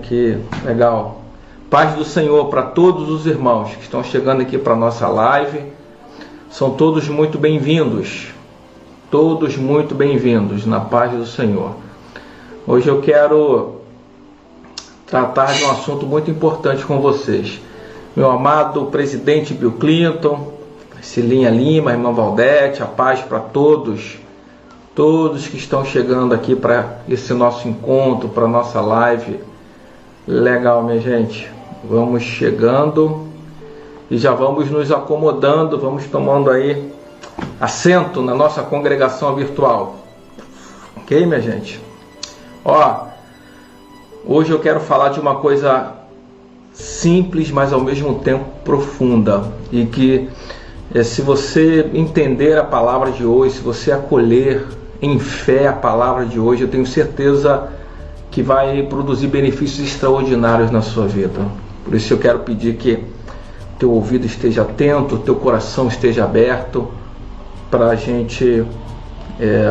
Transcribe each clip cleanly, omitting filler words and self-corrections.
aqui, legal. Paz do Senhor para todos os irmãos que estão chegando aqui para a nossa live. São todos muito bem-vindos. Todos muito bem-vindos na paz do Senhor. Hoje eu quero tratar de um assunto muito importante com vocês. Meu amado presidente Bill Clinton, Cilinha Lima, irmã Valdete, a paz para todos que estão chegando aqui para esse nosso encontro, para nossa live. Legal, minha gente. Vamos chegando e já vamos nos acomodando, vamos tomando aí assento na nossa congregação virtual. Ok, minha gente? Hoje eu quero falar de uma coisa simples, mas ao mesmo tempo profunda, e que se você entender a palavra de hoje, se você acolher em fé a palavra de hoje, eu tenho certeza que vai produzir benefícios extraordinários na sua vida. Por isso eu quero pedir que teu ouvido esteja atento, teu coração esteja aberto para a gente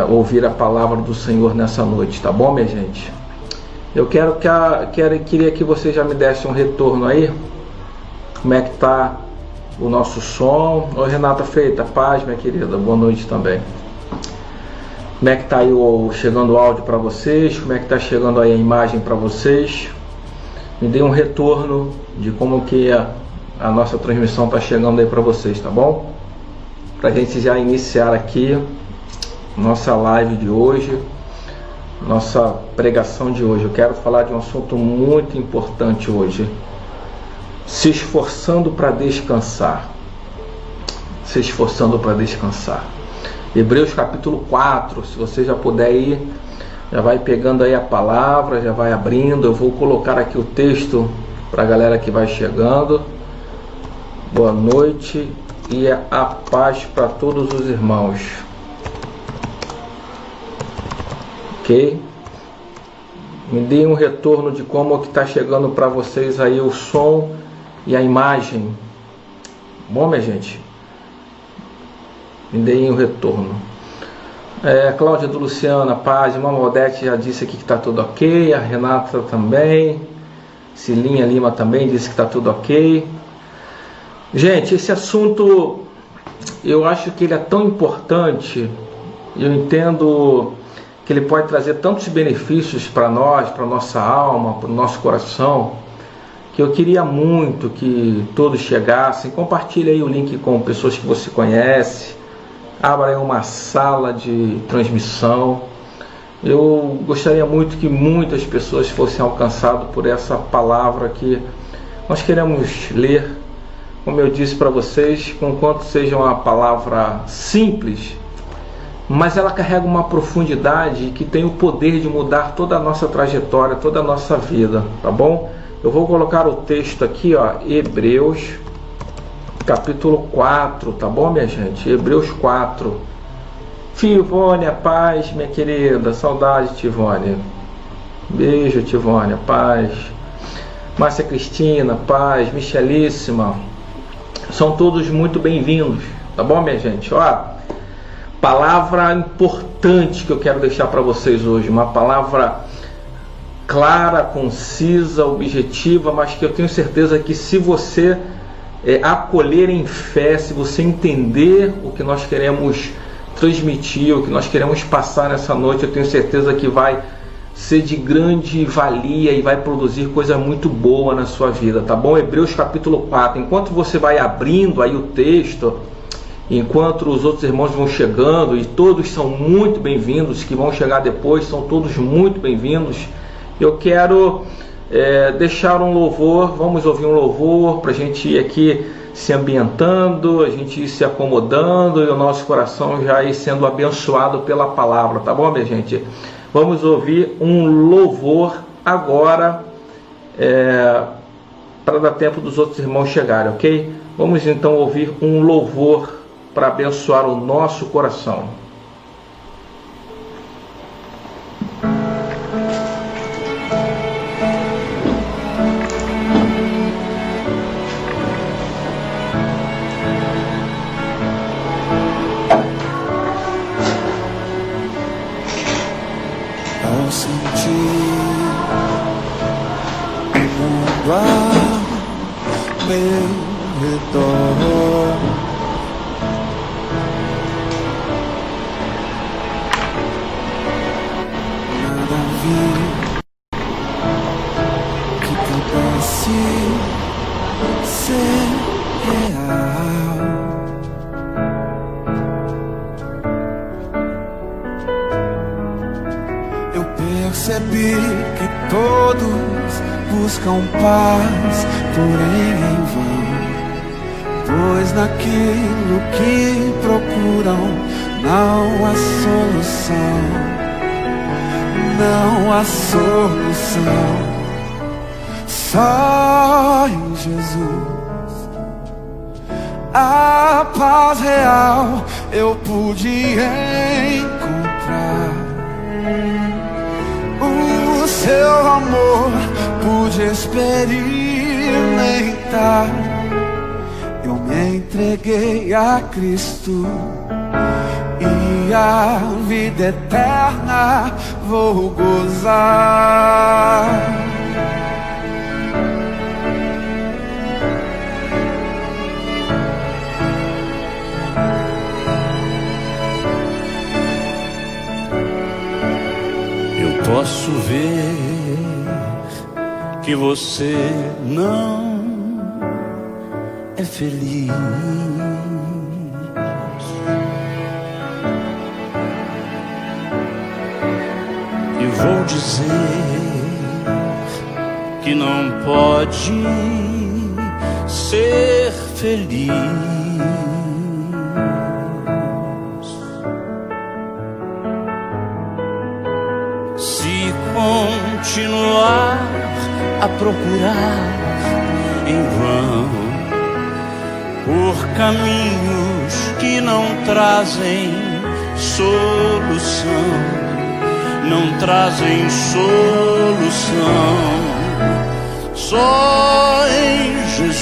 ouvir a palavra do Senhor nessa noite, tá bom, minha gente? Eu queria que você já me desse um retorno aí. Como é que tá o nosso som? Oi, Renata Feita, paz, minha querida, boa noite também. Como é que tá aí chegando o áudio para vocês? Como é que tá chegando aí a imagem para vocês? Me dê um retorno de como que a nossa transmissão tá chegando aí para vocês, tá bom? Pra gente já iniciar aqui nossa live de hoje, nossa pregação de hoje. Eu quero falar de um assunto muito importante hoje. Se esforçando para descansar. Se esforçando para descansar. Hebreus capítulo 4, se você já puder ir, já vai pegando aí a palavra, já vai abrindo. Eu vou colocar aqui o texto para a galera que vai chegando. Boa noite e a paz para todos os irmãos. Ok? Me deem um retorno de como que está chegando para vocês aí o som e a imagem. Bom, minha gente? Me deem um retorno. Cláudia do Luciana, paz. Irmã Valdete já disse aqui que está tudo ok. A Renata também. Cilinha Lima também disse que está tudo ok. Gente, esse assunto, eu acho que ele é tão importante. Eu entendo que ele pode trazer tantos benefícios para nós, para nossa alma, para o nosso coração, que eu queria muito que todos chegassem. Compartilhe aí o link com pessoas que você conhece. Abra aí uma sala de transmissão. Eu gostaria muito que muitas pessoas fossem alcançadas por essa palavra que nós queremos ler. Como eu disse para vocês, conquanto seja uma palavra simples, mas ela carrega uma profundidade que tem o poder de mudar toda a nossa trajetória, toda a nossa vida, tá bom? Eu vou colocar o texto aqui, Hebreus capítulo 4, tá bom, minha gente? Hebreus 4. Tivônia, paz, minha querida, saudade, Tivônia. Beijo, Tivônia, paz. Márcia Cristina, paz. Michelíssima, são todos muito bem-vindos, tá bom, minha gente? Palavra importante que eu quero deixar para vocês hoje, uma palavra clara, concisa, objetiva, mas que eu tenho certeza que se você acolher em fé, se você entender o que nós queremos transmitir, o que nós queremos passar nessa noite, eu tenho certeza que vai ser de grande valia e vai produzir coisa muito boa na sua vida, tá bom? Hebreus capítulo 4. Enquanto você vai abrindo aí o texto, enquanto os outros irmãos vão chegando, e todos são muito bem-vindos, que vão chegar depois, são todos muito bem-vindos, eu quero deixar um louvor. Vamos ouvir um louvor para a gente ir aqui se ambientando, a gente ir se acomodando e o nosso coração já ir sendo abençoado pela palavra, tá bom, minha gente? Vamos ouvir um louvor agora, para dar tempo dos outros irmãos chegarem, ok? Vamos então ouvir um louvor para abençoar o nosso coração. Ao sentir Eu percebi que todos buscam paz, porém em vão, pois naquilo que procuram não há solução, não há solução. Só em Jesus a paz real eu pude encontrar. O seu amor pude experimentar. Eu me entreguei a Cristo e a vida eterna vou gozar. Posso ver que você não é feliz, e vou dizer que não pode ser feliz. Continuar a procurar em vão por caminhos que não trazem solução, não trazem solução. Só em Jesus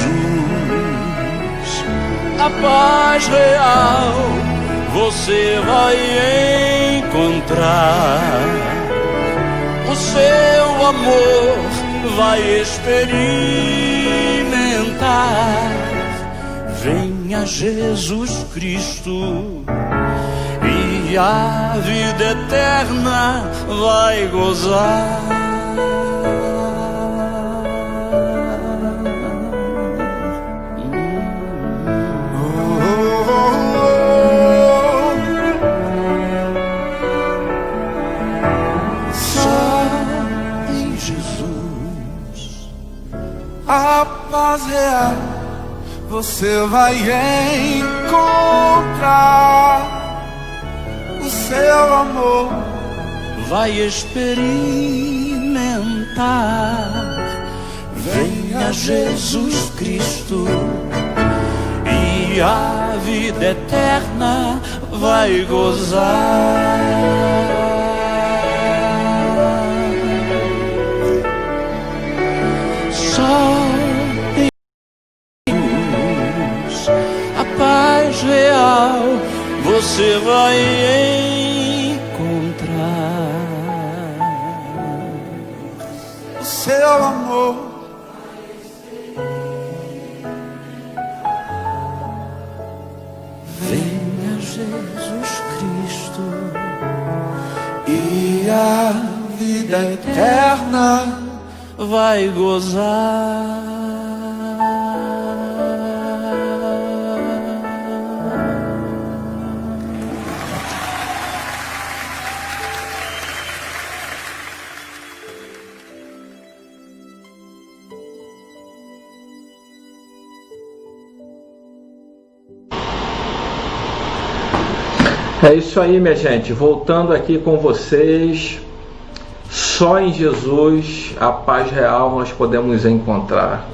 a paz real você vai encontrar. O seu amor vai experimentar. Venha Jesus Cristo e a vida eterna vai gozar. A paz real você vai encontrar. O seu amor vai experimentar. Venha Jesus Cristo e a vida eterna vai gozar. Real você vai encontrar. O seu amor venha Jesus Cristo e a vida eterna vai gozar. É isso aí, minha gente, voltando aqui com vocês. Só em Jesus a paz real nós podemos encontrar.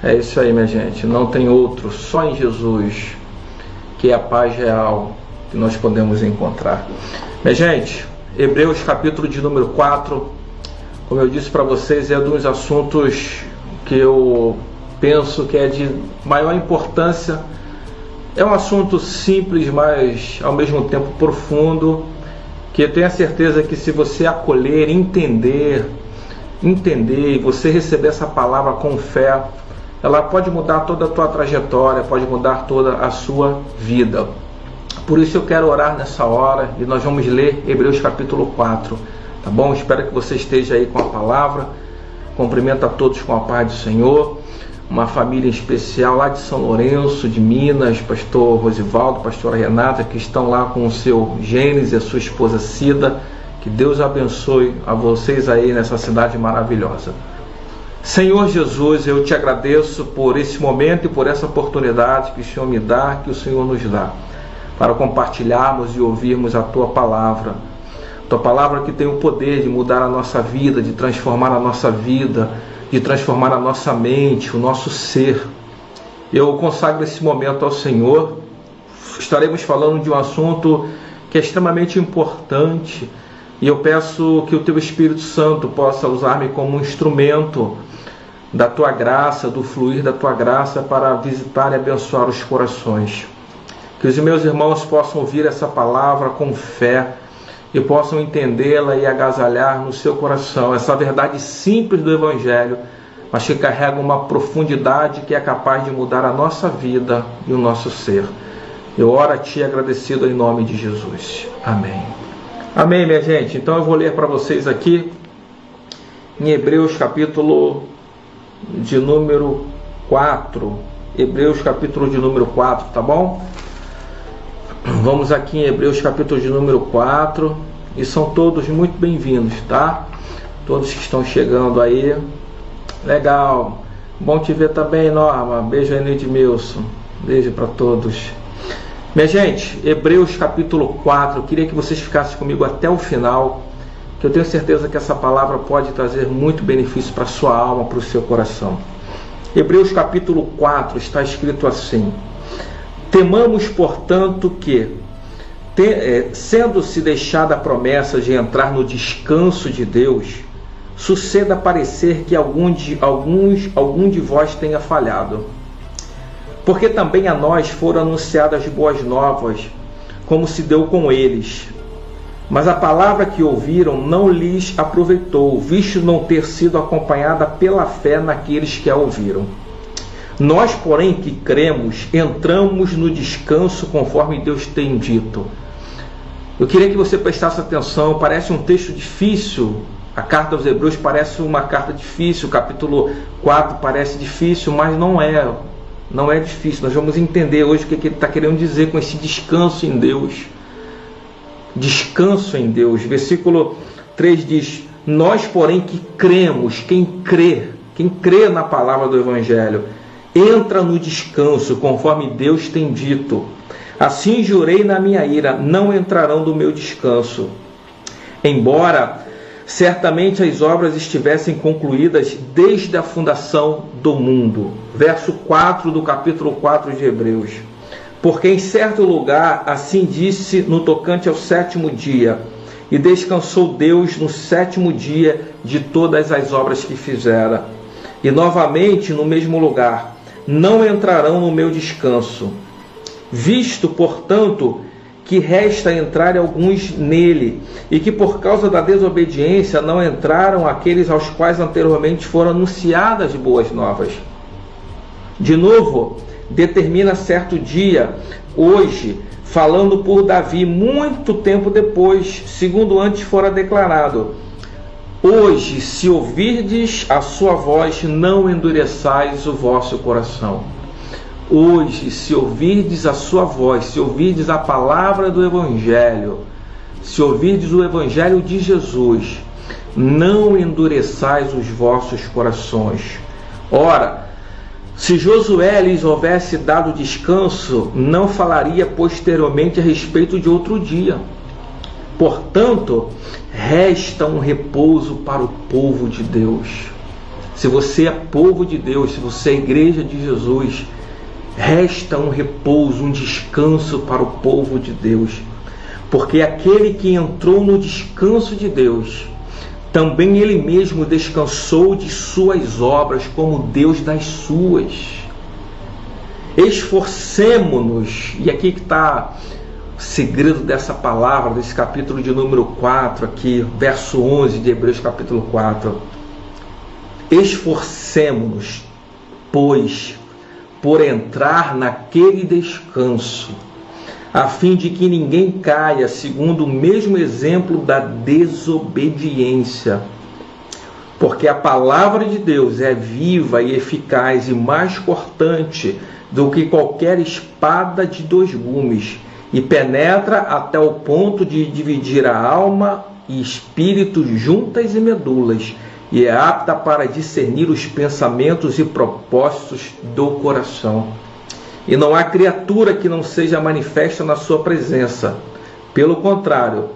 É isso aí, minha gente, não tem outro, só em Jesus que é a paz real que nós podemos encontrar. Minha gente, Hebreus capítulo de número 4, como eu disse para vocês, é um dos assuntos que eu penso que é de maior importância. É um assunto simples, mas ao mesmo tempo profundo, que eu tenho a certeza que se você acolher, entender e você receber essa palavra com fé, ela pode mudar toda a tua trajetória, pode mudar toda a sua vida. Por isso eu quero orar nessa hora e nós vamos ler Hebreus capítulo 4, tá bom? Espero que você esteja aí com a palavra. Cumprimento a todos com a paz do Senhor. uma família especial lá de São Lourenço, de Minas, pastor Rosivaldo, pastora Renata, que estão lá com o seu Gênesis e a sua esposa Cida. Que Deus abençoe a vocês aí nessa cidade maravilhosa. Senhor Jesus, eu te agradeço por esse momento e por essa oportunidade que o Senhor me dá, que o Senhor nos dá, para compartilharmos e ouvirmos a Tua palavra. Tua palavra que tem o poder de mudar a nossa vida, de transformar a nossa vida, de transformar a nossa mente, o nosso ser. Eu consagro esse momento ao Senhor. Estaremos falando de um assunto que é extremamente importante, e eu peço que o Teu Espírito Santo possa usar-me como um instrumento da Tua graça, do fluir da Tua graça, para visitar e abençoar os corações. Que os meus irmãos possam ouvir essa palavra com fé e possam entendê-la e agasalhar no seu coração essa verdade simples do Evangelho, mas que carrega uma profundidade que é capaz de mudar a nossa vida e o nosso ser. Eu oro a Ti agradecido em nome de Jesus. Amém. Amém, minha gente. Então eu vou ler para vocês aqui em Hebreus capítulo de número 4. Hebreus capítulo de número 4, tá bom? Vamos aqui em Hebreus capítulo de número 4. E são todos muito bem-vindos, tá? Todos que estão chegando aí. Legal. Bom te ver também, Norma. Beijo aí, Edmilson. Beijo para todos. Minha gente, Hebreus capítulo 4, eu queria que vocês ficassem comigo até o final, que eu tenho certeza que essa palavra pode trazer muito benefício para a sua alma, para o seu coração. Hebreus capítulo 4 está escrito assim: temamos, portanto, que, sendo-se deixada a promessa de entrar no descanso de Deus, suceda parecer que algum de vós tenha falhado. Porque também a nós foram anunciadas boas novas, como se deu com eles. Mas a palavra que ouviram não lhes aproveitou, visto não ter sido acompanhada pela fé naqueles que a ouviram. Nós, porém, que cremos, entramos no descanso conforme Deus tem dito. Eu queria que você prestasse atenção, parece um texto difícil. A carta aos Hebreus parece uma carta difícil, o capítulo 4 parece difícil, mas não é. Não é difícil. Nós vamos entender hoje o que ele está querendo dizer com esse descanso em Deus. Descanso em Deus. Versículo 3 diz: nós, porém, que cremos, quem crê na palavra do Evangelho, entra no descanso, conforme Deus tem dito. Assim jurei na minha ira, não entrarão no meu descanso. Embora certamente as obras estivessem concluídas desde a fundação do mundo. Verso 4 do capítulo 4 de Hebreus. Porque em certo lugar assim disse no tocante ao sétimo dia, e descansou Deus no sétimo dia de todas as obras que fizera. E novamente no mesmo lugar, não entrarão no meu descanso. Visto, portanto, que resta entrar alguns nele, e que por causa da desobediência não entraram aqueles aos quais anteriormente foram anunciadas boas novas. De novo, determina certo dia, hoje, falando por Davi, muito tempo depois, segundo antes fora declarado: hoje, se ouvirdes a sua voz, não endureçais o vosso coração. Hoje, se ouvirdes a sua voz, se ouvirdes a palavra do Evangelho, se ouvirdes o Evangelho de Jesus, não endureçais os vossos corações. Ora, se Josué lhes houvesse dado descanso, não falaria posteriormente a respeito de outro dia. Portanto, resta um repouso para o povo de Deus. Se você é povo de Deus, se você é igreja de Jesus, resta um repouso, um descanso para o povo de Deus. Porque aquele que entrou no descanso de Deus, também ele mesmo descansou de suas obras, como Deus das suas. Esforcemo-nos, e aqui que está o segredo dessa palavra, desse capítulo de número 4, aqui, verso 11 de Hebreus capítulo 4. Esforcemo-nos, pois, por entrar naquele descanso, a fim de que ninguém caia segundo o mesmo exemplo da desobediência. Porque a palavra de Deus é viva e eficaz e mais cortante do que qualquer espada de 2 gumes, e penetra até o ponto de dividir a alma e espírito, juntas e medulas, e é apta para discernir os pensamentos e propósitos do coração. E não há criatura que não seja manifesta na sua presença. Pelo contrário,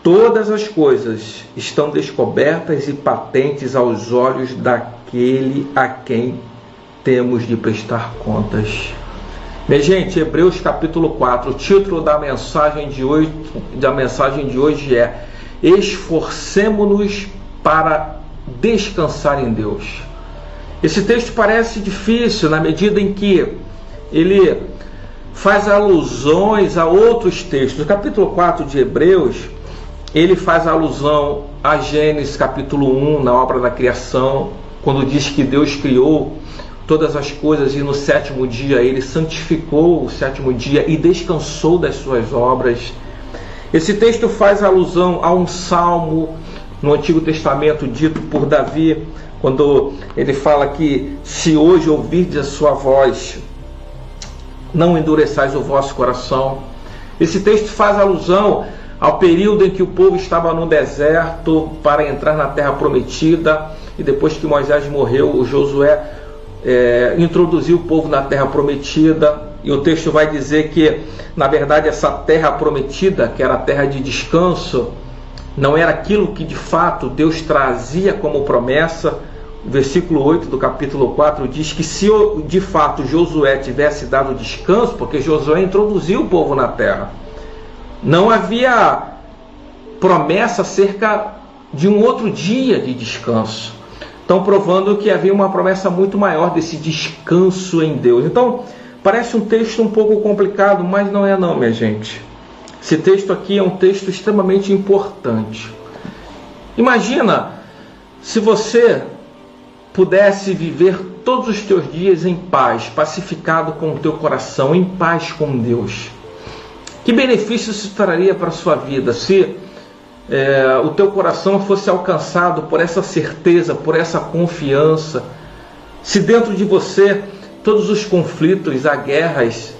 todas as coisas estão descobertas e patentes aos olhos daquele a quem temos de prestar contas. Minha gente, Hebreus capítulo 4, o título da mensagem de hoje é: esforcemo-nos para descansar em Deus. Esse texto parece difícil na medida em que ele faz alusões a outros textos. O capítulo 4 de Hebreus, ele faz alusão a Gênesis capítulo 1, na obra da criação, quando diz que Deus criou todas as coisas e no 7º dia ele santificou o 7º dia e descansou das suas obras. Esse texto faz alusão a um salmo no Antigo Testamento dito por Davi, quando ele fala que se hoje ouvirdes a sua voz, não endureçais o vosso coração. Esse texto faz alusão ao período em que o povo estava no deserto para entrar na terra prometida, e depois que Moisés morreu, o Josué introduziu o povo na terra prometida, e o texto vai dizer que, na verdade, essa terra prometida, que era a terra de descanso, não era aquilo que de fato Deus trazia como promessa. O versículo 8 do capítulo 4 diz que se de fato Josué tivesse dado descanso, porque Josué introduziu o povo na terra, não havia promessa acerca de um outro dia de descanso. Então, provando que havia uma promessa muito maior desse descanso em Deus. Então, parece um texto um pouco complicado, mas não é não, minha gente. Esse texto aqui é um texto extremamente importante. Imagina se você pudesse viver todos os teus dias em paz, pacificado com o teu coração, em paz com Deus. Que benefício isso traria para a sua vida se o teu coração fosse alcançado por essa certeza, por essa confiança, se dentro de você todos os conflitos, as guerras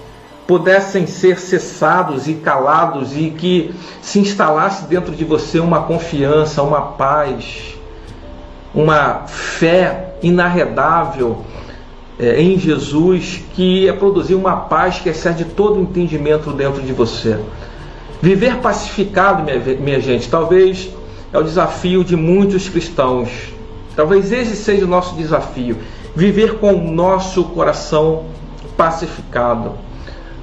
pudessem ser cessados e calados, e que se instalasse dentro de você uma confiança, uma paz, uma fé inarredável em Jesus, que ia produzir uma paz que excede todo o entendimento dentro de você. Viver pacificado, minha gente, talvez é o desafio de muitos cristãos. Talvez esse seja o nosso desafio. Viver com o nosso coração pacificado.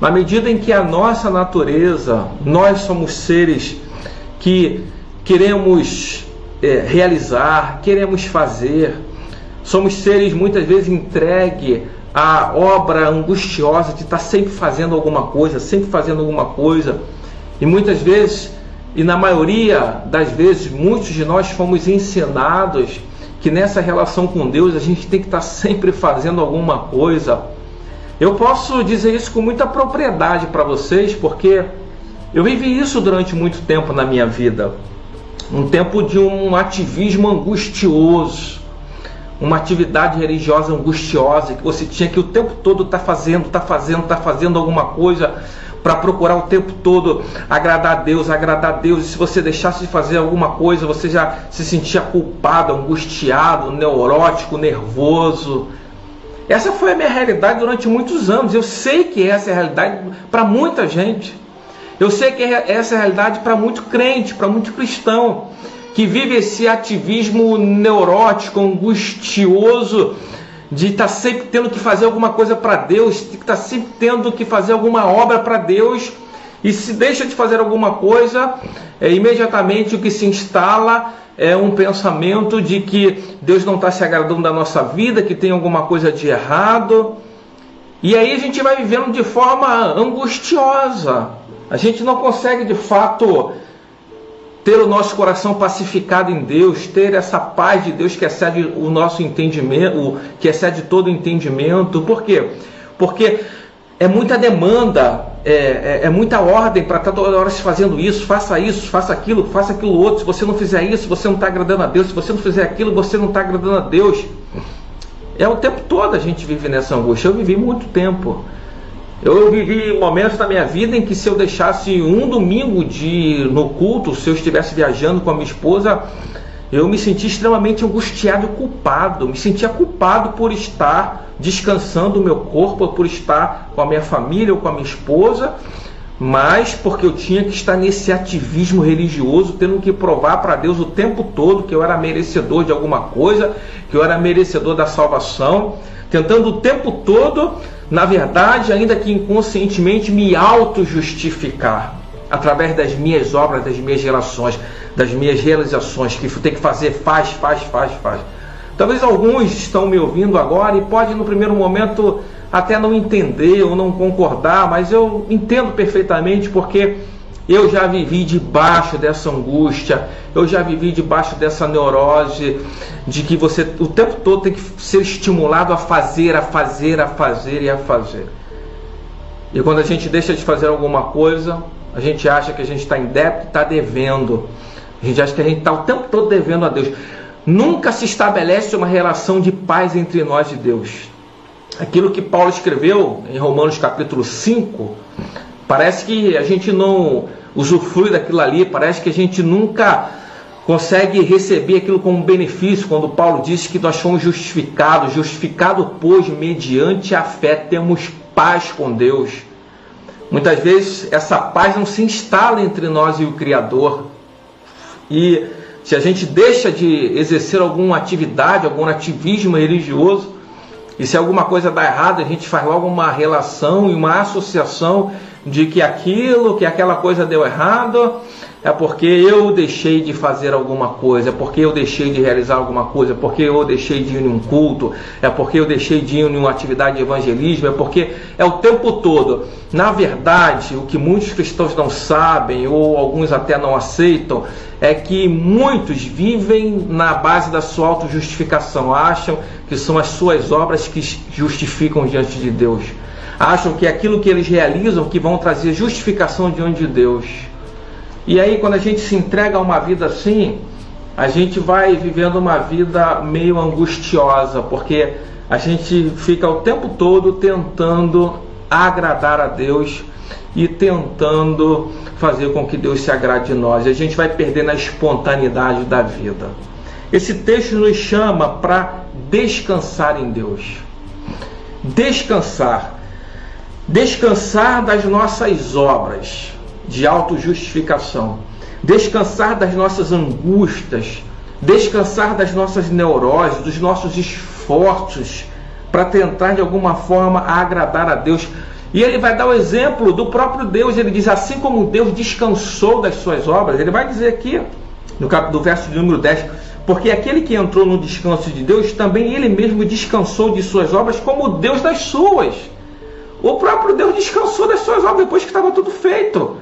Na medida em que a nossa natureza, nós somos seres que queremos realizar, queremos fazer. Somos seres muitas vezes entregues à obra angustiosa de estar sempre fazendo alguma coisa, E muitas vezes, e na maioria das vezes, muitos de nós fomos ensinados que nessa relação com Deus a gente tem que estar sempre fazendo alguma coisa. Eu posso dizer isso com muita propriedade para vocês, porque eu vivi isso durante muito tempo na minha vida. Um tempo de um ativismo angustioso, uma atividade religiosa angustiosa, que você tinha que o tempo todo estar fazendo alguma coisa, para procurar o tempo todo agradar a Deus, e se você deixasse de fazer alguma coisa, você já se sentia culpado, angustiado, neurótico, nervoso. Essa foi a minha realidade durante muitos anos. Eu sei que essa é a realidade para muita gente. Eu sei que essa é a realidade para muito crente, para muito cristão, que vive esse ativismo neurótico, angustioso, de estar sempre tendo que fazer alguma coisa para Deus, de estar sempre tendo que fazer alguma obra para Deus, e se deixa de fazer alguma coisa, imediatamente o que se instala é um pensamento de que Deus não está se agradando da nossa vida, que tem alguma coisa de errado, e aí a gente vai vivendo de forma angustiosa. A gente não consegue de fato ter o nosso coração pacificado em Deus, ter essa paz de Deus que excede o nosso entendimento, que excede todo o entendimento. Por quê? Porque é muita demanda, é muita ordem para estar toda hora fazendo isso, faça aquilo outro. Se você não fizer isso, você não está agradando a Deus. Se você não fizer aquilo, você não está agradando a Deus. É o tempo todo a gente vive nessa angústia. Eu vivi muito tempo. Eu vivi momentos da minha vida em que, se eu deixasse um domingo de ir no culto, se eu estivesse viajando com a minha esposa, eu me sentia extremamente angustiado e culpado. Me sentia culpado por estar descansando o meu corpo, por estar com a minha família ou com a minha esposa, mas porque eu tinha que estar nesse ativismo religioso, tendo que provar para Deus o tempo todo que eu era merecedor de alguma coisa, que eu era merecedor da salvação, tentando o tempo todo, na verdade, ainda que inconscientemente, me auto-justificar através das minhas obras, das minhas relações, das minhas realizações, que tem que fazer, faz. Talvez alguns estão me ouvindo agora e podem no primeiro momento até não entender ou não concordar, mas eu entendo perfeitamente, porque eu já vivi debaixo dessa angústia, eu já vivi debaixo dessa neurose de que você o tempo todo tem que ser estimulado a fazer. E quando a gente deixa de fazer alguma coisa, a gente acha que a gente está em débito, está devendo. A gente acha que a gente está o tempo todo devendo a Deus. Nunca se estabelece uma relação de paz entre nós e Deus. Aquilo que Paulo escreveu em Romanos capítulo 5, parece que a gente não usufrui daquilo ali, parece que a gente nunca consegue receber aquilo como benefício, quando Paulo disse que nós fomos justificados, pois mediante a fé temos paz com Deus. Muitas vezes essa paz não se instala entre nós e o Criador. E se a gente deixa de exercer alguma atividade, algum ativismo religioso, e se alguma coisa dá errado, a gente faz logo uma relação e uma associação de que aquela coisa deu errado, é porque eu deixei de fazer alguma coisa, é porque eu deixei de realizar alguma coisa, é porque eu deixei de ir em um culto, é porque eu deixei de ir em uma atividade de evangelismo, é porque é o tempo todo. Na verdade, o que muitos cristãos não sabem, ou alguns até não aceitam, é que muitos vivem na base da sua autojustificação, acham que são as suas obras que justificam diante de Deus, acham que é aquilo que eles realizam que vão trazer justificação diante de Deus. E aí, quando a gente se entrega a uma vida assim, a gente vai vivendo uma vida meio angustiosa, porque a gente fica o tempo todo tentando agradar a Deus e tentando fazer com que Deus se agrade de nós. E a gente vai perdendo a espontaneidade da vida. Esse texto nos chama para descansar em Deus. Descansar das nossas obras de autojustificação, descansar das nossas angústias, descansar das nossas neuroses, dos nossos esforços para tentar de alguma forma agradar a Deus. E ele vai dar o exemplo do próprio Deus. Ele diz, assim como Deus descansou das suas obras, ele vai dizer aqui no verso de número 10, porque aquele que entrou no descanso de Deus, também ele mesmo descansou de suas obras como Deus das suas. O próprio Deus descansou das suas obras depois que estava tudo feito.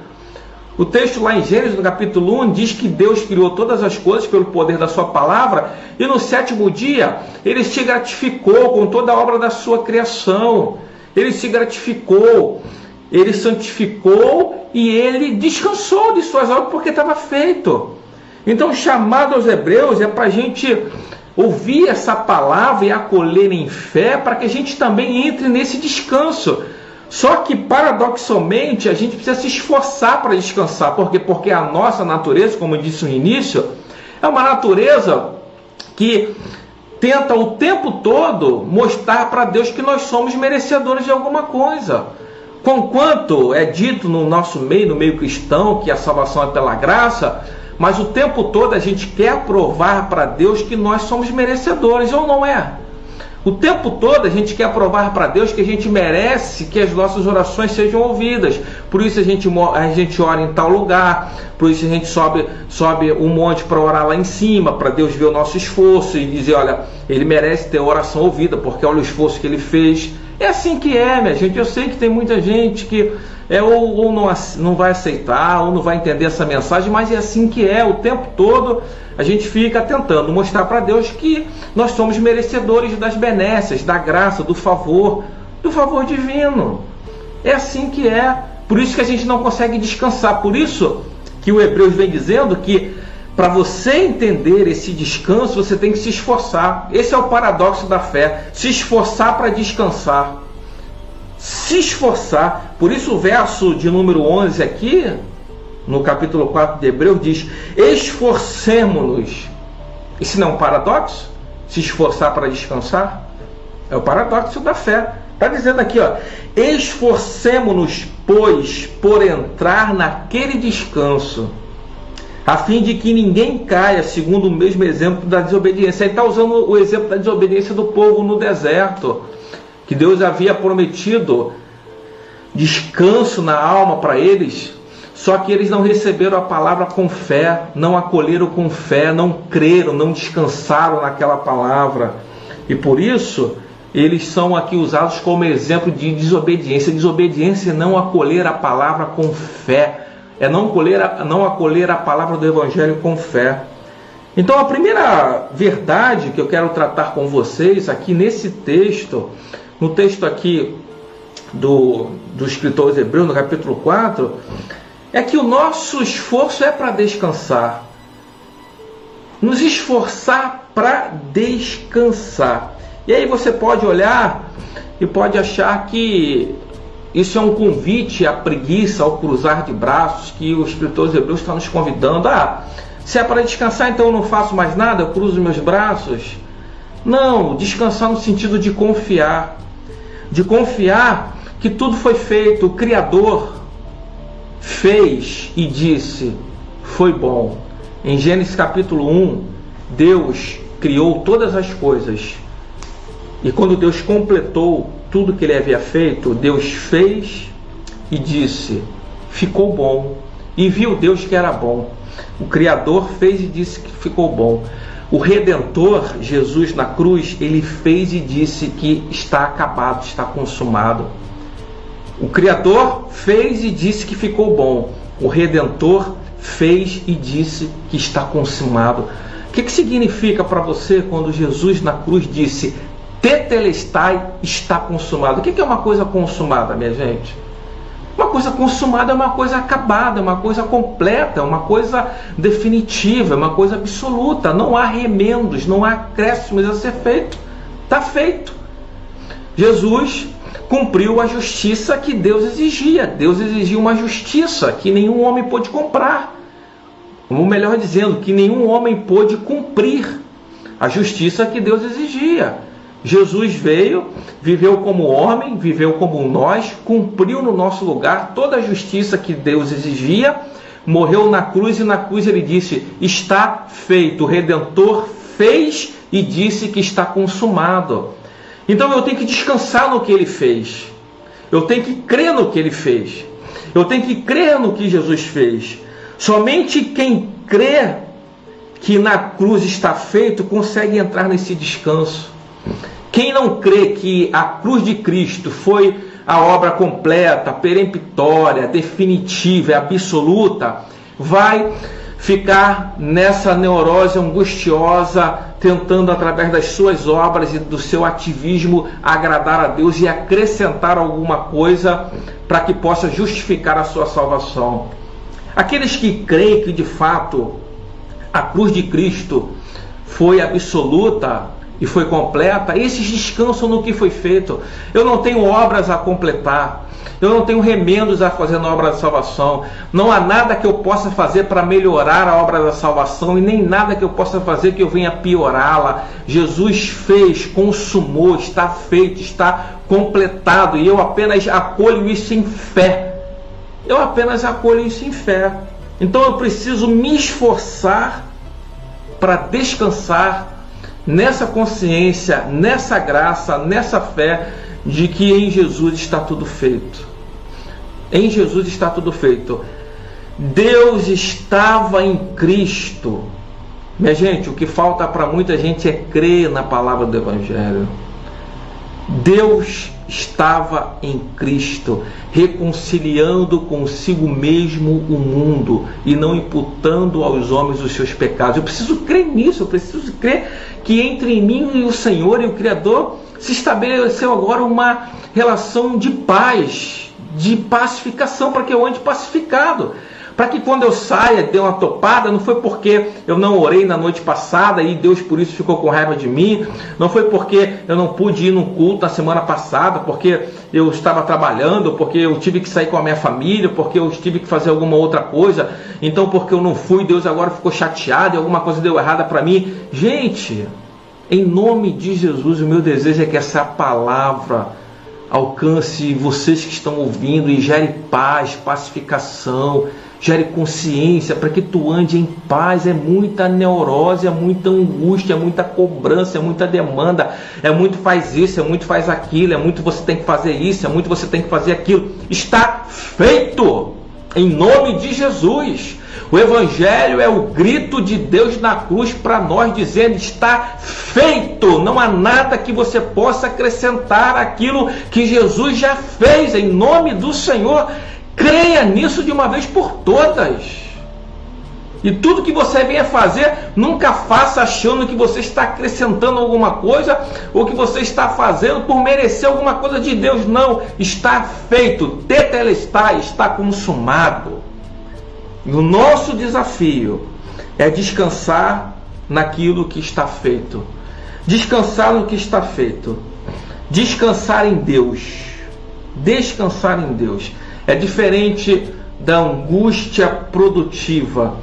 O texto lá em Gênesis, no capítulo 1, diz que Deus criou todas as coisas pelo poder da sua palavra, e no sétimo dia ele se gratificou com toda a obra da sua criação. Ele se gratificou, ele santificou e ele descansou de suas obras porque estava feito. Então, o chamado aos hebreus é para a gente ouvir essa palavra e acolher em fé, para que a gente também entre nesse descanso. Só que, paradoxalmente, a gente precisa se esforçar para descansar. Por quê? Porque a nossa natureza, como eu disse no início, é uma natureza que tenta o tempo todo mostrar para Deus que nós somos merecedores de alguma coisa. Conquanto é dito no nosso meio, no meio cristão, que a salvação é pela graça, mas o tempo todo a gente quer provar para Deus que nós somos merecedores, ou não é? O tempo todo a gente quer provar para Deus que a gente merece que as nossas orações sejam ouvidas. Por isso a gente ora em tal lugar, por isso a gente sobe um monte para orar lá em cima, para Deus ver o nosso esforço e dizer, olha, ele merece ter oração ouvida, porque olha o esforço que ele fez. É assim que é, minha gente. Eu sei que tem muita gente que ou não vai aceitar, ou não vai entender essa mensagem, mas é assim que é. O tempo todo a gente fica tentando mostrar para Deus que nós somos merecedores das benesses, da graça, do favor divino. É assim que é. Por isso que a gente não consegue descansar. Por isso que o Hebreus vem dizendo que para você entender esse descanso, você tem que se esforçar. Esse é o paradoxo da fé. Se esforçar para descansar. Se esforçar. Por isso o verso de número 11 aqui, no capítulo 4 de Hebreus, diz: esforcemo-nos. Isso não é um paradoxo? Se esforçar para descansar? É o paradoxo da fé. Está dizendo aqui, ó, esforcemo-nos, pois, por entrar naquele descanso, a fim de que ninguém caia, segundo o mesmo exemplo da desobediência. Ele está usando o exemplo da desobediência do povo no deserto, que Deus havia prometido descanso na alma para eles, só que eles não receberam a palavra com fé, não acolheram com fé, não creram, não descansaram naquela palavra. E por isso, eles são aqui usados como exemplo de desobediência. Desobediência é não acolher a palavra com fé. É não acolher a palavra do Evangelho com fé. Então a primeira verdade que eu quero tratar com vocês aqui nesse texto, no texto aqui do escritor aos Hebreus, no capítulo 4, é que o nosso esforço é para descansar. Nos esforçar para descansar. E aí você pode olhar e pode achar que isso é um convite à preguiça, ao cruzar de braços, que o escritor aos Hebreus está nos convidando. Se é para descansar, então eu não faço mais nada, eu cruzo meus braços. Não, descansar no sentido de confiar. De confiar que tudo foi feito, o Criador fez e disse, foi bom. Em Gênesis capítulo 1, Deus criou todas as coisas. E quando Deus completou tudo que ele havia feito, Deus fez e disse, ficou bom. E viu Deus que era bom. O Criador fez e disse que ficou bom. O Redentor, Jesus na cruz, ele fez e disse que está acabado, está consumado. O Criador fez e disse que ficou bom. O Redentor fez e disse que está consumado. O que significa para você quando Jesus na cruz disse tetelestai, está consumado? O que é uma coisa consumada, minha gente? Uma coisa consumada é uma coisa acabada, é uma coisa completa, é uma coisa definitiva, é uma coisa absoluta. Não há remendos, não há acréscimos a ser feito. Está feito. Jesus cumpriu a justiça que Deus exigia. Deus exigia uma justiça que nenhum homem pôde comprar. Ou melhor dizendo, que nenhum homem pôde cumprir a justiça que Deus exigia. Jesus veio, viveu como homem, viveu como nós, cumpriu no nosso lugar toda a justiça que Deus exigia, morreu na cruz e na cruz ele disse, está feito. O Redentor fez e disse que está consumado. Então eu tenho que descansar no que ele fez. Eu tenho que crer no que ele fez. Eu tenho que crer no que Jesus fez. Somente quem crê que na cruz está feito consegue entrar nesse descanso. Quem não crê que a cruz de Cristo foi a obra completa, peremptória, definitiva, absoluta, vai ficar nessa neurose angustiosa, tentando através das suas obras e do seu ativismo agradar a Deus e acrescentar alguma coisa para que possa justificar a sua salvação. Aqueles que creem que de fato a cruz de Cristo foi absoluta e foi completa, esses descansam no que foi feito. Eu não tenho obras a completar, eu não tenho remendos a fazer na obra da salvação, não há nada que eu possa fazer para melhorar a obra da salvação e nem nada que eu possa fazer que eu venha piorá-la. Jesus fez, consumou, está feito, está completado, e eu apenas acolho isso em fé. Eu apenas acolho isso em fé. Então eu preciso me esforçar para descansar nessa consciência, nessa graça, nessa fé de que em Jesus está tudo feito. Em Jesus está tudo feito. Deus estava em Cristo. Minha gente, o que falta para muita gente é crer na palavra do Evangelho. Deus estava em Cristo, reconciliando consigo mesmo o mundo e não imputando aos homens os seus pecados. Eu preciso crer nisso, eu preciso crer que entre mim e o Senhor e o Criador se estabeleceu agora uma relação de paz, de pacificação, para que eu ande pacificado. Para que quando eu saia, dê uma topada, não foi porque eu não orei na noite passada e Deus por isso ficou com raiva de mim, não foi porque eu não pude ir num culto na semana passada, porque eu estava trabalhando, porque eu tive que sair com a minha família, porque eu tive que fazer alguma outra coisa, então porque eu não fui, Deus agora ficou chateado e alguma coisa deu errada para mim. Gente, em nome de Jesus, o meu desejo é que essa palavra alcance vocês que estão ouvindo e gere paz, pacificação, gere consciência, para que tu ande em paz. É muita neurose, é muita angústia, é muita cobrança, é muita demanda, é muito faz isso, é muito faz aquilo, é muito você tem que fazer isso, é muito você tem que fazer aquilo. Está feito, em nome de Jesus. O Evangelho é o grito de Deus na cruz para nós, dizendo: está feito. Não há nada que você possa acrescentar àquilo que Jesus já fez, em nome do Senhor. Creia nisso de uma vez por todas. E tudo que você venha fazer, nunca faça achando que você está acrescentando alguma coisa, ou que você está fazendo por merecer alguma coisa de Deus. Não, está feito, tetelestai, está consumado. E o nosso desafio é descansar naquilo que está feito. Descansar no que está feito. Descansar em Deus. Descansar em Deus. É diferente da angústia produtiva,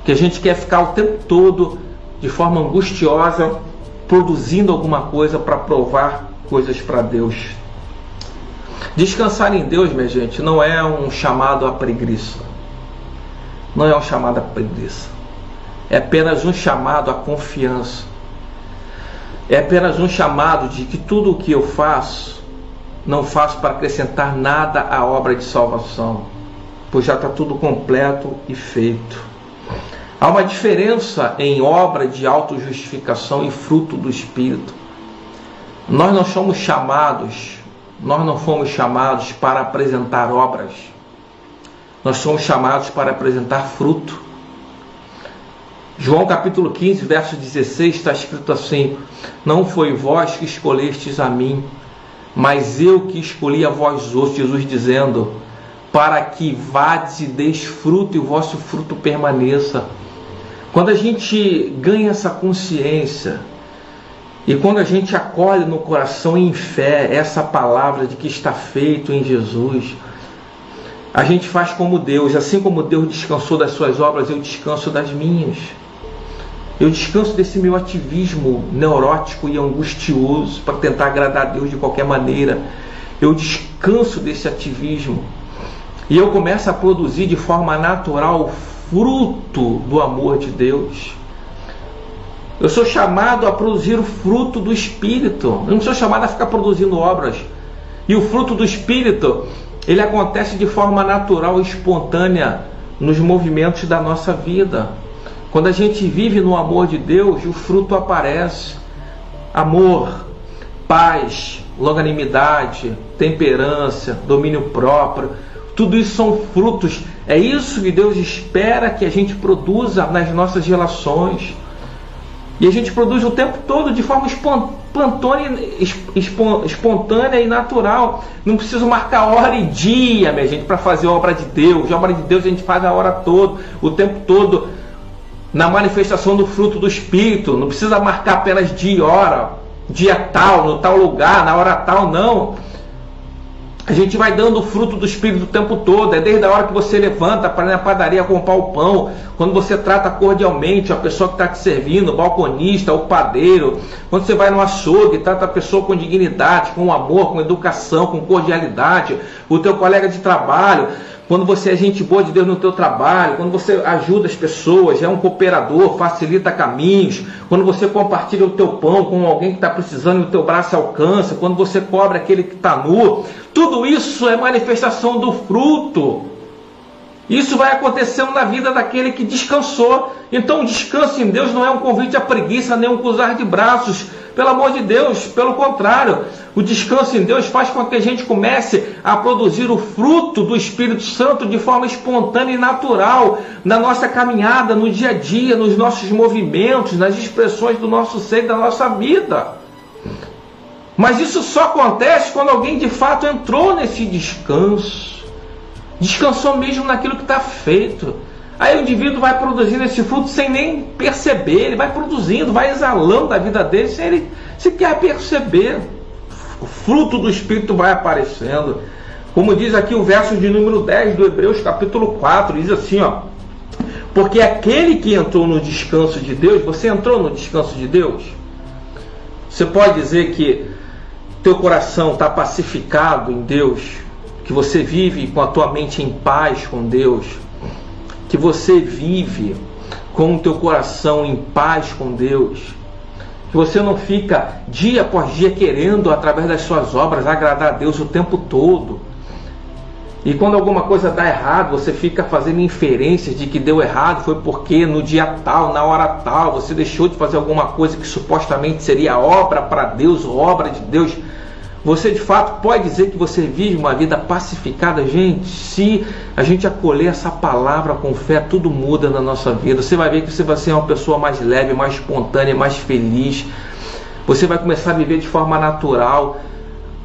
que a gente quer ficar o tempo todo de forma angustiosa, produzindo alguma coisa para provar coisas para Deus. Descansar em Deus, minha gente, não é um chamado à preguiça. Não é um chamado à preguiça. É apenas um chamado à confiança. É apenas um chamado de que tudo o que eu faço, não faço para acrescentar nada à obra de salvação, pois já está tudo completo e feito. Há uma diferença em obra de autojustificação e fruto do Espírito. Nós não fomos chamados para apresentar obras. Nós somos chamados para apresentar fruto. João capítulo 15, verso 16, está escrito assim: não foi vós que escolhestes a mim, mas eu que escolhi a vós outros, Jesus dizendo, para que vades e deis fruto e o vosso fruto permaneça. Quando a gente ganha essa consciência e quando a gente acolhe no coração em fé essa palavra de que está feito em Jesus, a gente faz como Deus. Assim como Deus descansou das suas obras, eu descanso das minhas. Eu descanso desse meu ativismo neurótico e angustioso para tentar agradar a Deus de qualquer maneira. Eu descanso desse ativismo e eu começo a produzir de forma natural o fruto do amor de Deus. Eu sou chamado a produzir o fruto do Espírito. Eu não sou chamado a ficar produzindo obras. E o fruto do Espírito, ele acontece de forma natural e espontânea nos movimentos da nossa vida. Quando a gente vive no amor de Deus, o fruto aparece. Amor, paz, longanimidade, temperança, domínio próprio. Tudo isso são frutos. É isso que Deus espera que a gente produza nas nossas relações. E a gente produz o tempo todo de forma espontânea e natural. Não preciso marcar hora e dia, minha gente, para fazer a obra de Deus. A obra de Deus a gente faz a hora toda, o tempo todo, na manifestação do fruto do Espírito. Não precisa marcar apenas dia e hora, dia tal, no tal lugar, na hora tal, não. A gente vai dando o fruto do Espírito o tempo todo. É desde a hora que você levanta para ir na padaria comprar o pão, quando você trata cordialmente a pessoa que está te servindo, o balconista, o padeiro, quando você vai no açougue, trata a pessoa com dignidade, com amor, com educação, com cordialidade, o teu colega de trabalho, quando você é gente boa de Deus no teu trabalho, quando você ajuda as pessoas, é um cooperador, facilita caminhos, quando você compartilha o teu pão com alguém que está precisando e o teu braço alcança, quando você cobre aquele que está nu, tudo isso é manifestação do fruto. Isso vai acontecendo na vida daquele que descansou. Então o descanso em Deus não é um convite à preguiça, nem um cruzar de braços. Pelo amor de Deus, pelo contrário. O descanso em Deus faz com que a gente comece a produzir o fruto do Espírito Santo de forma espontânea e natural, na nossa caminhada, no dia a dia, nos nossos movimentos, nas expressões do nosso ser e da nossa vida. Mas isso só acontece quando alguém de fato entrou nesse descanso. Descansou mesmo naquilo que está feito. Aí o indivíduo vai produzindo esse fruto sem nem perceber. Ele vai produzindo, vai exalando da vida dele sem ele sequer perceber. O fruto do Espírito vai aparecendo. Como diz aqui o verso de número 10 do Hebreus capítulo 4. Diz assim, ó. Porque aquele que entrou no descanso de Deus, você entrou no descanso de Deus? Você pode dizer que teu coração está pacificado em Deus, que você vive com a tua mente em paz com Deus, que você vive com o teu coração em paz com Deus, que você não fica dia após dia querendo, através das suas obras, agradar a Deus o tempo todo. E quando alguma coisa dá errado, você fica fazendo inferências de que deu errado, foi porque no dia tal, na hora tal, você deixou de fazer alguma coisa que supostamente seria obra para Deus, ou obra de Deus. Você de fato pode dizer que você vive uma vida pacificada? Gente, se a gente acolher essa palavra com fé, tudo muda na nossa vida. Você vai ver que você vai ser uma pessoa mais leve, mais espontânea, mais feliz. Você vai começar a viver de forma natural.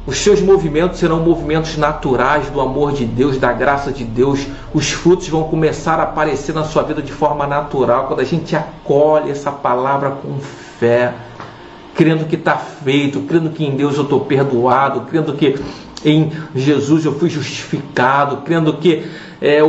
Os seus movimentos serão movimentos naturais do amor de Deus, da graça de Deus. Os frutos vão começar a aparecer na sua vida de forma natural. Quando a gente acolhe essa palavra com fé, crendo que está feito, crendo que em Deus eu estou perdoado, crendo que em Jesus eu fui justificado, crendo que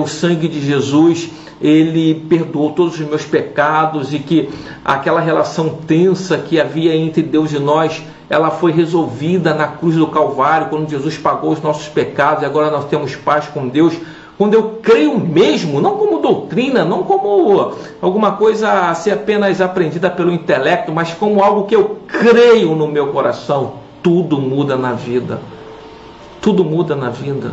o sangue de Jesus, ele perdoou todos os meus pecados, e que aquela relação tensa que havia entre Deus e nós, ela foi resolvida na cruz do Calvário, quando Jesus pagou os nossos pecados, e agora nós temos paz com Deus. Quando eu creio mesmo, não como doutrina, não como alguma coisa a ser apenas aprendida pelo intelecto, mas como algo que eu creio no meu coração, tudo muda na vida. Tudo muda na vida.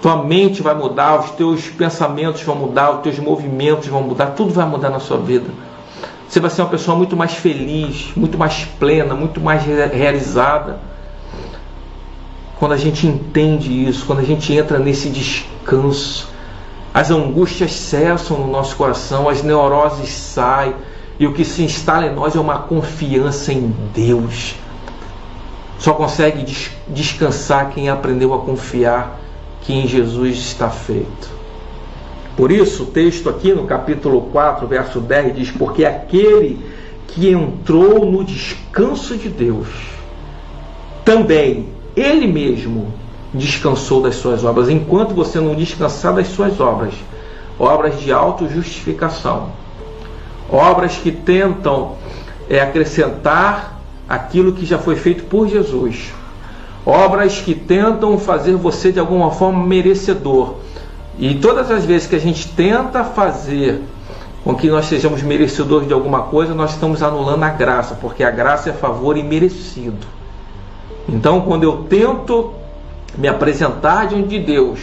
Tua mente vai mudar, os teus pensamentos vão mudar, os teus movimentos vão mudar, tudo vai mudar na sua vida. Você vai ser uma pessoa muito mais feliz, muito mais plena, muito mais realizada. Quando a gente entende isso, quando a gente entra nesse descanso, as angústias cessam no nosso coração, as neuroses saem, e o que se instala em nós é uma confiança em Deus. Só consegue descansar quem aprendeu a confiar que em Jesus está feito. Por isso, o texto aqui no capítulo 4, verso 10 diz: porque aquele que entrou no descanso de Deus, também ele mesmo descansou das suas obras. Enquanto você não descansar das suas obras, obras de autojustificação, obras que tentam acrescentar aquilo que já foi feito por Jesus, obras que tentam fazer você de alguma forma merecedor. E todas as vezes que a gente tenta fazer com que nós sejamos merecedores de alguma coisa, nós estamos anulando a graça, porque a graça é favor imerecido. Então, quando eu tento me apresentar diante de Deus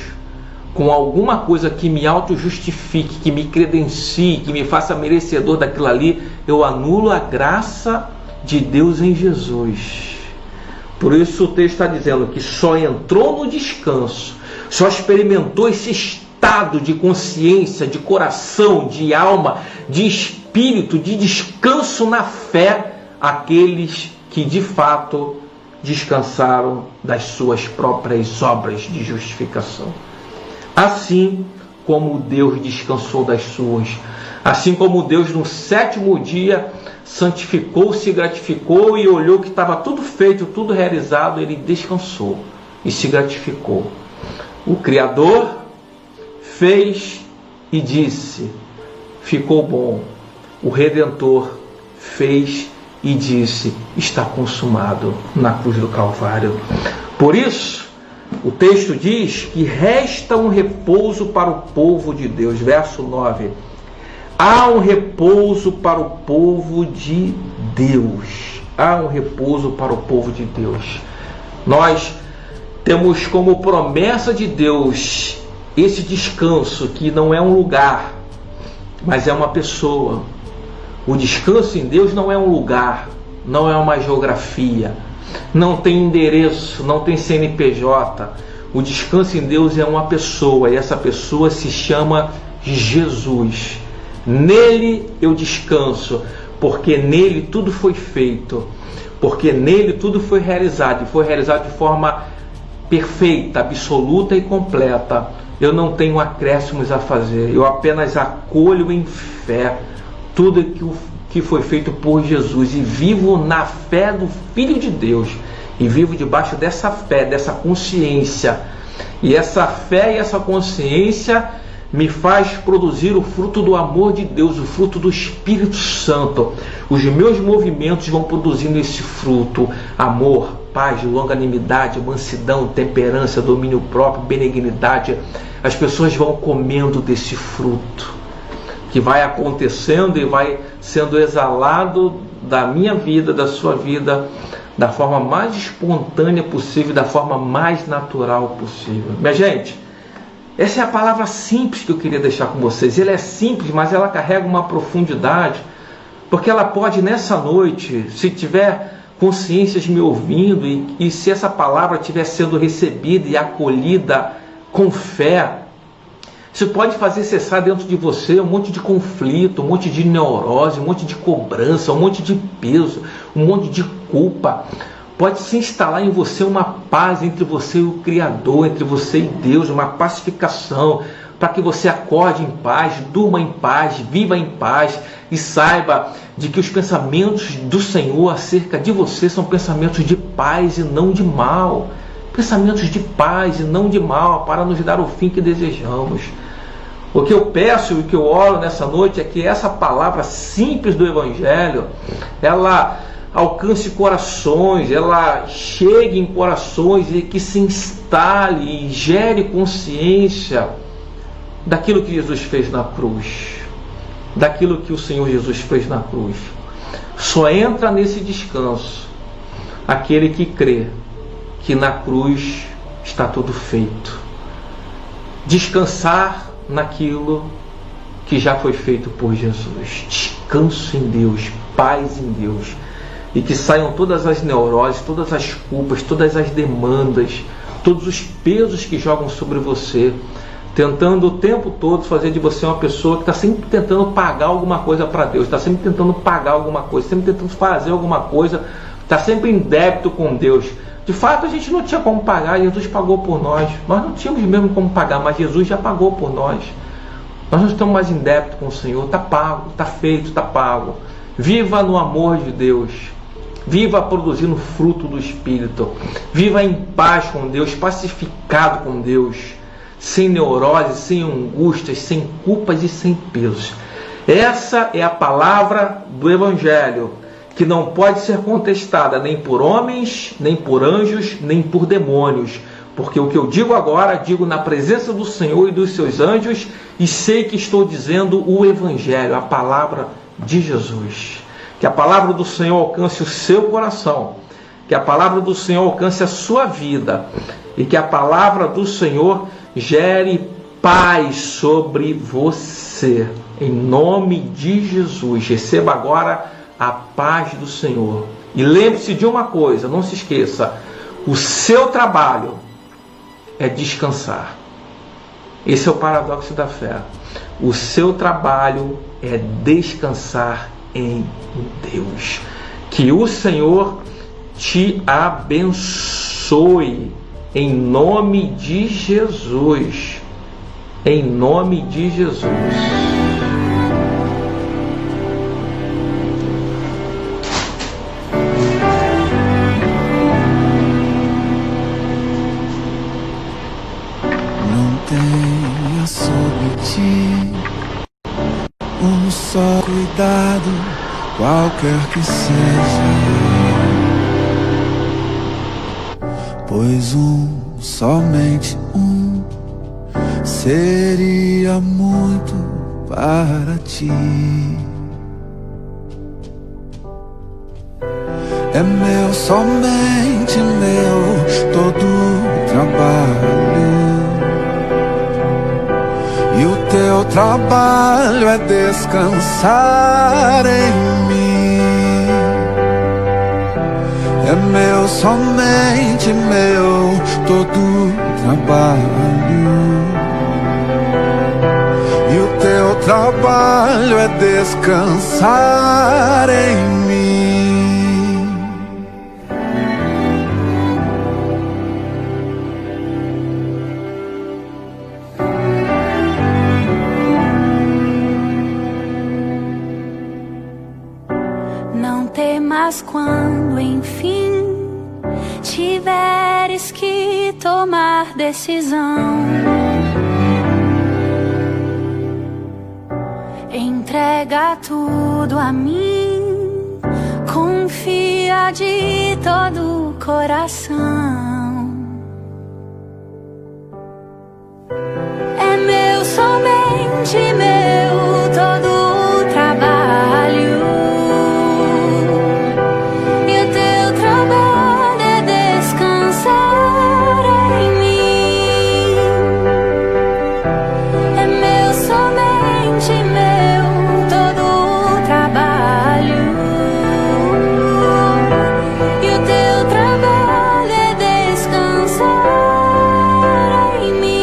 com alguma coisa que me auto-justifique, que me credencie, que me faça merecedor daquilo ali, eu anulo a graça de Deus em Jesus. Por isso o texto está dizendo que só entrou no descanso, só experimentou esse estado de consciência, de coração, de alma, de espírito, de descanso na fé, aqueles que de fato descansaram das suas próprias obras de justificação. Assim como Deus descansou das suas, assim como Deus no sétimo dia santificou-se, gratificou e olhou que estava tudo feito, tudo realizado, ele descansou e se gratificou. O Criador fez e disse: ficou bom. O Redentor fez e disse: está consumado, na cruz do Calvário. Por isso, o texto diz que resta um repouso para o povo de Deus. Verso 9. Há um repouso para o povo de Deus. Há um repouso para o povo de Deus. Nós temos como promessa de Deus esse descanso, que não é um lugar, mas é uma pessoa. O descanso em Deus não é um lugar, não é uma geografia, não tem endereço, não tem CNPJ. O descanso em Deus é uma pessoa, e essa pessoa se chama Jesus. Nele eu descanso, porque nele tudo foi feito. porque nele tudo foi realizado, e foi realizado de forma perfeita, absoluta e completa. Eu não tenho acréscimos a fazer, eu apenas acolho em fé tudo que foi feito por Jesus, e vivo na fé do Filho de Deus, e vivo debaixo dessa fé, dessa consciência, e essa fé e essa consciência me faz produzir o fruto do amor de Deus, o fruto do Espírito Santo. Os meus movimentos vão produzindo esse fruto: amor, paz, longanimidade, mansidão, temperança, domínio próprio, benignidade. As pessoas vão comendo desse fruto, que vai acontecendo e vai sendo exalado da minha vida, da sua vida, da forma mais espontânea possível, da forma mais natural possível. Minha gente, essa é a palavra simples que eu queria deixar com vocês. Ela é simples, mas ela carrega uma profundidade, porque ela pode, nessa noite, se tiver consciências me ouvindo, e se essa palavra estiver sendo recebida e acolhida com fé, isso pode fazer cessar dentro de você um monte de conflito, um monte de neurose, um monte de cobrança, um monte de peso, um monte de culpa. Pode se instalar em você uma paz entre você e o Criador, entre você e Deus, uma pacificação, para que você acorde em paz, durma em paz, viva em paz, e saiba de que os pensamentos do Senhor acerca de você são pensamentos de paz e não de mal. Pensamentos de paz e não de mal, para nos dar o fim que desejamos. O que eu peço e o que eu oro nessa noite é que essa palavra simples do Evangelho, ela alcance corações, ela chegue em corações, e que se instale e gere consciência daquilo que Jesus fez na cruz, daquilo que o Senhor Jesus fez na cruz. Só entra nesse descanso aquele que crê que na cruz está tudo feito. Descansar naquilo que já foi feito por Jesus. Descanso em Deus, paz em Deus, e que saiam todas as neuroses, todas as culpas, todas as demandas, todos os pesos que jogam sobre você, tentando o tempo todo fazer de você uma pessoa que está sempre tentando pagar alguma coisa para Deus, está sempre tentando pagar alguma coisa, sempre tentando fazer alguma coisa, está sempre em débito com Deus. De fato, a gente não tinha como pagar, Jesus pagou por nós. Nós não tínhamos mesmo como pagar, mas Jesus já pagou por nós. Nós não estamos mais em débito com o Senhor, está pago, está feito, está pago. Viva no amor de Deus, viva produzindo fruto do Espírito, viva em paz com Deus, pacificado com Deus, sem neurose, sem angústias, sem culpas e sem pesos. Essa é a palavra do Evangelho, que não pode ser contestada nem por homens, nem por anjos, nem por demônios, porque o que eu digo agora, digo na presença do Senhor e dos seus anjos, e sei que estou dizendo o Evangelho, a palavra de Jesus. Que a palavra do Senhor alcance o seu coração, que a palavra do Senhor alcance a sua vida, e que a palavra do Senhor gere paz sobre você. Em nome de Jesus, receba agora a paz do Senhor. E lembre-se de uma coisa, não se esqueça: o seu trabalho é descansar. Esse é o paradoxo da fé. O seu trabalho é descansar em Deus. Que o Senhor te abençoe, em nome de Jesus. Em nome de Jesus. Tenha sobre ti só cuidado, qualquer que seja, pois somente seria muito para ti. É meu, somente meu, todo o trabalho. E o teu trabalho é descansar em mim. É meu, somente meu, todo o trabalho. E o teu trabalho é descansar em mim. Mas quando enfim tiveres que tomar decisão, entrega tudo a mim, confia de todo o coração. É meu, somente meu, todo o trabalho. E o teu trabalho é descansar em mim. É meu, somente meu, todo o trabalho. E o teu trabalho é descansar em mim.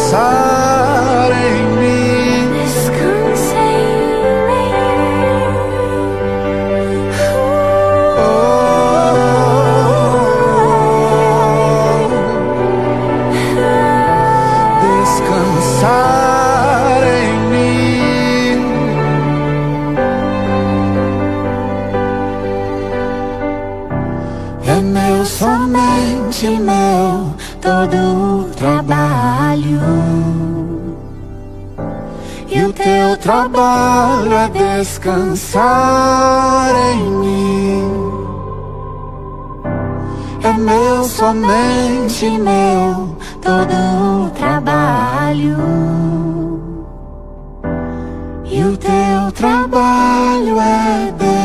Descansar em mim. Descansa em mim. Descansar em mim. É meu, somente meu, todo o trabalho. E o teu trabalho é descansar em mim. É meu, somente meu, todo o trabalho. E o teu trabalho é descansar